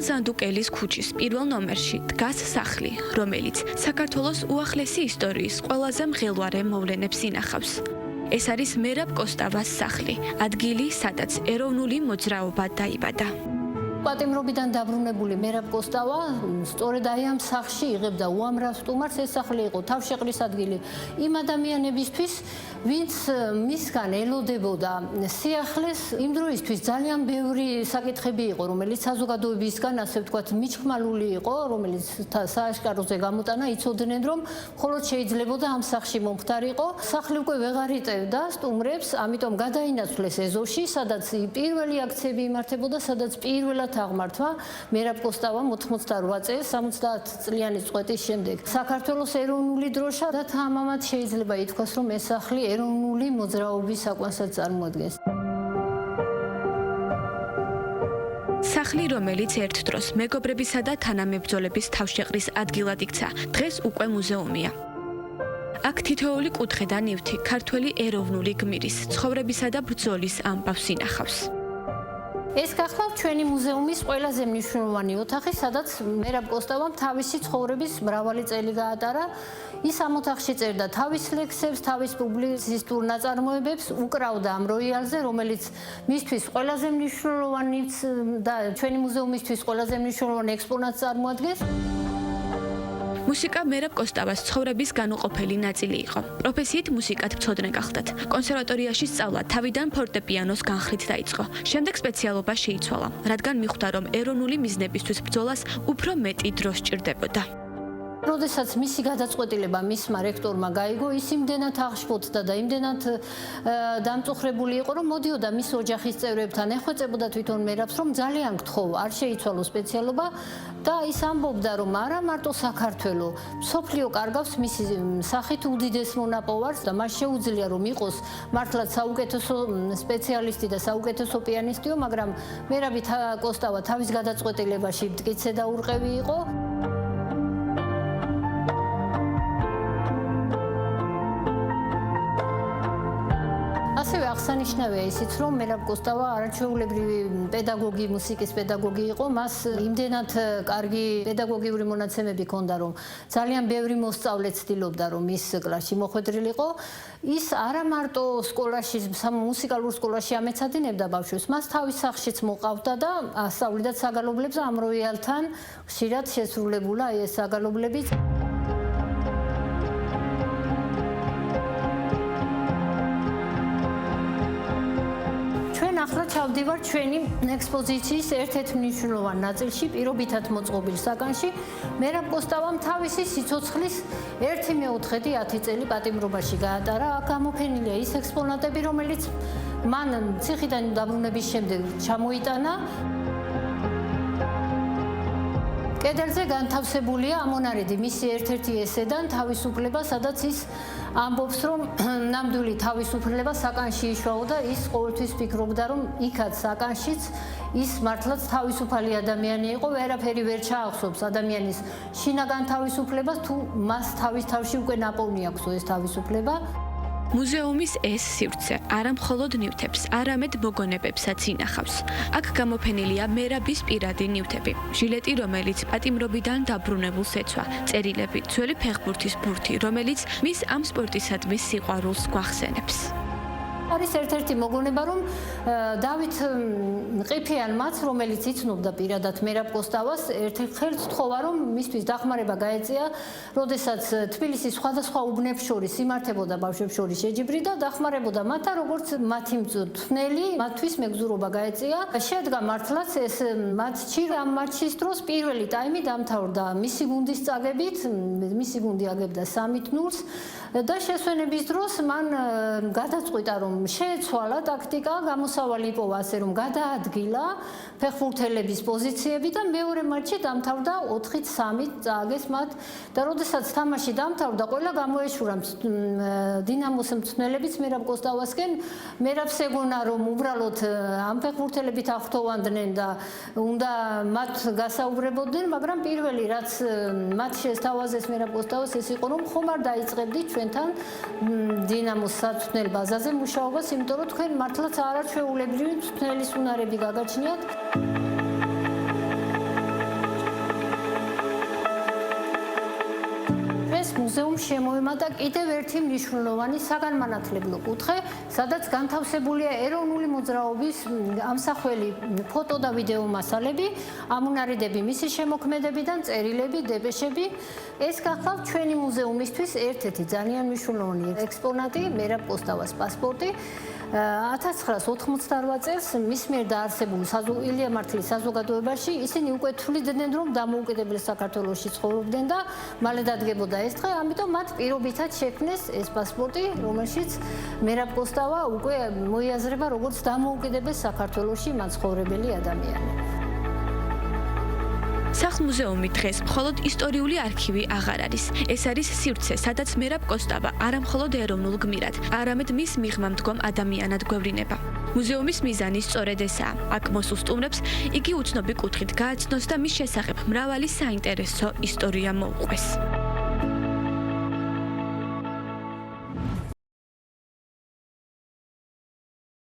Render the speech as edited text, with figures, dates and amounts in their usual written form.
ზანდუკელის ქუჩის პირველ ნომერში დგას სახლი, რომელიც საქართველოს უახლესი ისტორიის ყველაზე მღელვარე მოვლენებს ინახავს. ეს არის მერაბ კოსტავას სახლი, ადგილი, სადაც ეროვნული მოძრაობა დაიბადა. პატიმრობიდან დაბრუნებული მერაბ კოსტავა სწორედ აი ამ სახლში იღებდა უამრავ სტუმარს. ეს სახლი იყო თავშეყრის ადგილი იმ ადამიანებისთვის, ვინც მისგან ელოდებოდა სიახლეს. იმ დროისთვის ძალიან ბევრი საკითხები იყო, რომელიც საზოგადოებისგან, ასე ვთქვათ, მიჩხმალული იყო, რომელიც სააშკაროზე გამოტანა, იცოდნენ, რომ მხოლოდ შეიძლებოდა ამ სახლში მომხდარიყო. სახლი უკვე ვეღარ იტევდა სტუმრებს, ამიტომ გადაინაცვლეს ეზოში, სადაც პირველი აქციები იმართებოდა, სადაც პირველად აღმართვა მერაბ კოსტავამ 88 წელს 70 წლიანი წყვეტის შემდეგ საქართველოს ეროვნული დროშა და თამამად შეიძლება ითქვას, რომ ეს სახლი ეროვნული მოძრაობის საკვანსაც წარმოადგენს. სახლი, რომელიც ერთ დროს მეგობრებისა და თანამებრძოლების თავშეყრის ადგილად იქცა, დღეს უკვე მუზეუმია. აქ თითოეული კუთხე და ნივთი ქართველი ეროვნული გმირის, ცხოვრებისა და ბრძოლის ამბავს ინახავს. ეს გახლავთ ჩვენი მუზეუმის ყველაზე მნიშვნელოვანი ოთახი, სადაც მერაბ კოსტავამ თავისი ცხოვრების მრავალი წელი გაატარა. ის ამ ოთახში წერდა თავის ლექსებს, თავის პუბლიცისტურ ნაწარმოებებს, უკრავდა ამ როიალზე, რომელიც მისთვის ყველაზე მნიშვნელოვანიც და ჩვენი მუზეუმისთვის ყველაზე მნიშვნელოვანი ექსპონატს წარმოადგენს. მუსიკა მერაბ კოსტავას ცხოვრების განუყოფელი ნაწილი იყო. პროფესიით მუსიკად მცოდნე გახდათ. კონსერვატორიაში სწავლა თავიდან ფორტეპიანოს განხრით დაიწყო. შემდეგ სპეციალობა შეიცვალა, რადგან მიხვდა, რომ ეროვნული მიზნებისთვის ბრძოლას უფრო მეტი დრო სჭირდებოდა. როდესაც მისი გადაწყვეტილება მისმა რექტორმა გაიგო, ის იმდენად აღშფოთდა და იმდენად დამწუხრებული იყო, რომ მოდიოდა მის ოჯახის წევრებთან, ეხვეწებოდა თვითონ მერაბს, რომ ძალიან გთხოვ, არ შეიცვალო სპეციალობა და ის ამბობდა, რომ არა მარტო საქართველო, მსოფლიო კარგავს მისი სახით უდიდეს მონაპოვარს და მას შეუძლია, რომ იყოს მართლაც საუკეთესო სპეციალისტი და საუკეთესო პიანისტიო, მაგრამ მერაბ კოსტავა თავის გადაწყვეტილებაში მტკიცე და ურყევი იყო. ასევე აღსანიშნავია ისიც, რომ მერაბ კოსტავა არაჩვეულებრივი პედაგოგი, მუსიკის პედაგოგი იყო. მას იმდენად კარგი პედაგოგიური მონაცემები ჰქონდა, რომ ძალიან ბევრი მოსწავლე ცდილობდა, რომ ის კლასში მოხვედრილიყო. ის არა მარტო სკოლაში, მუსიკალურ სკოლაში ამეცადინებდა ბავშვებს, მას თავის სახლშიც მოყავდა და ასწავლიდა საგალობლებს. ამ როიალთან ხშირად შესრულებულა ეს საგალობლები. ახლა ჩავდივარ ჩვენი ექსპოზიციის ერთ-ერთ მნიშვნელოვან ნაწილში, პირობითად მოწყობილ საგანში. მერაბ კოსტავამ თავისი სიცოცხლის 1/4 წელი პატიმრობაში გაატარა. აქ გამოფენილია ის ექსპონატები, რომელიც მან ციხიდან დაბრუნების შემდეგ ჩამოიტანა. კედელზე განთავსებულია ამონარიდი მისი ერთ-ერთი ესედან თავისუფლება, სადაც ის ამბობს, რომ ნამდვილი თავისუფლება საკანში იშვაო და ის ყოველთვის ფიქრობდა, რომ იქაც საკანშიც ის მართლაც თავისუფალი ადამიანი იყო, ვერაფერი ვერ ჩაახსოვს ადამიანის შინაგან თავისუფლებას, თუ მას თავის თავში უკვე ნაპოვნი აქვს ეს თავისუფლება. მუზეუმის ეს სივრცე არა მხოლოდ ნივთებს, არამედ მოგონებებსაც ინახავს. აქ გამოფენილია მერაბის პირადი ნივთები, ჟილეტი, რომელიც პატიმრობიდან დაბრუნებულს ეცვა, წერილები, ძველი ფეხბურთის ბურთი, რომელიც მის ამ სპორტისადმი სიყვარულს გვახსენებს. არის ერთ-ერთი მოგონება, რომ დავით ყიფიანმაც, რომელიც იცნობდა პირადად მერაბ კოსტავას, ერთ-ხელს თხოვა, რომ მისთვის დახმარება გაეწია, როდესაც თბილისის სხვადასხვა უბნებს შორის იმართებოდა ბავშვებს შორის შეჯიბრი და დახმარებოდა მათ და როგორც მათი მწვრთნელი, მათთვის მეგზურობა გაეწია. შედგა მართლაც ეს მატჩი, ამ მატჩის დროს პირველი ტაიმი დამთავრდა მისი გუნდის წაგებით, მისი გუნდი აგებდა 3-0-ს და შესვენების დროს მან გადაწყვიტა, რომ შეეცვალა ტაქტიკა, გამოსავალი იპოვა ასე, რომ გადაადგილა ფეხბურთელების პოზიციები და მეორე მატჩი დამთავრდა 4-3 წააგეს მათ და როდესაც თამაში დამთავრდა, ყველა გამოეშურა დინამოს მწვრთნელებიც მერაბ კოსტავასკენ. მერაბს ეგონა, რომ უბრალოდ ამ ფეხბურთელებით აღფრთოვანდნენ და უნდა მათ გასაუბრებოდნენ, მაგრამ პირველი რაც მათ შესთავაზეს მერაბ კოსტავას ეს იყო, რომ ხომ არ დაიწყებდით ჩვენთან დინამოს საწვრთნელ ბაზაზე მუშაობას, იმიტომ რომ თქვენ მართლაც არაჩვეულებრივი მწვრთნელის უნარები გაგაჩნიათ. მუზეუმს შემოემატა კიდევ ერთი მნიშვნელოვანი საგანმანათლებლო კუთხე, სადაც განთავსებულია ეროვნული მოძრაობის ამსახველი ფოტო და ვიდეო მასალები, ამუნარიდები მისი შემოქმედებიდან, წერილები, დეპეშები. ეს გახლავთ ჩვენი მუზეუმისთვის ერთ-ერთი ძალიან მნიშვნელოვანი ექსპონატი, მერაბ კოსტავას პასპორტი. 1988 წელს მის მიერ დაარსებულ ილია მართლის საზოგადოებაში ისინი უკვე თვლიდნენ, რომ დამოუკიდებელ საქართველოში ცხოვრობდნენ და მალე დადგებოდა ეს დღე, ამიტომ მათ პირობითად შექმნეს ეს პასპორტი, რომელშიც მერაბ კოსტავა უკვე მოიაზრება როგორც დამოუკიდებელ საქართველოში მაცხოვრებელი ადამიანი. სახლ-მუზეუმი დღეს მხოლოდ ისტორიული არქივი აღარ არის. ეს არის სივრცე, სადაც მერაბ კოსტავა არა მხოლოდ ეროვნულ გმირად, არამედ მის მიღმა მდგომ ადამიანად გვევლინება. მუზეუმის მიზანი სწორედ ესაა. აქ მოსულ სტუმრებს იგი უცნობი კუთხით გააცნოს და მის შესახებ მრავალი საინტერესო ისტორია მოუყვეს.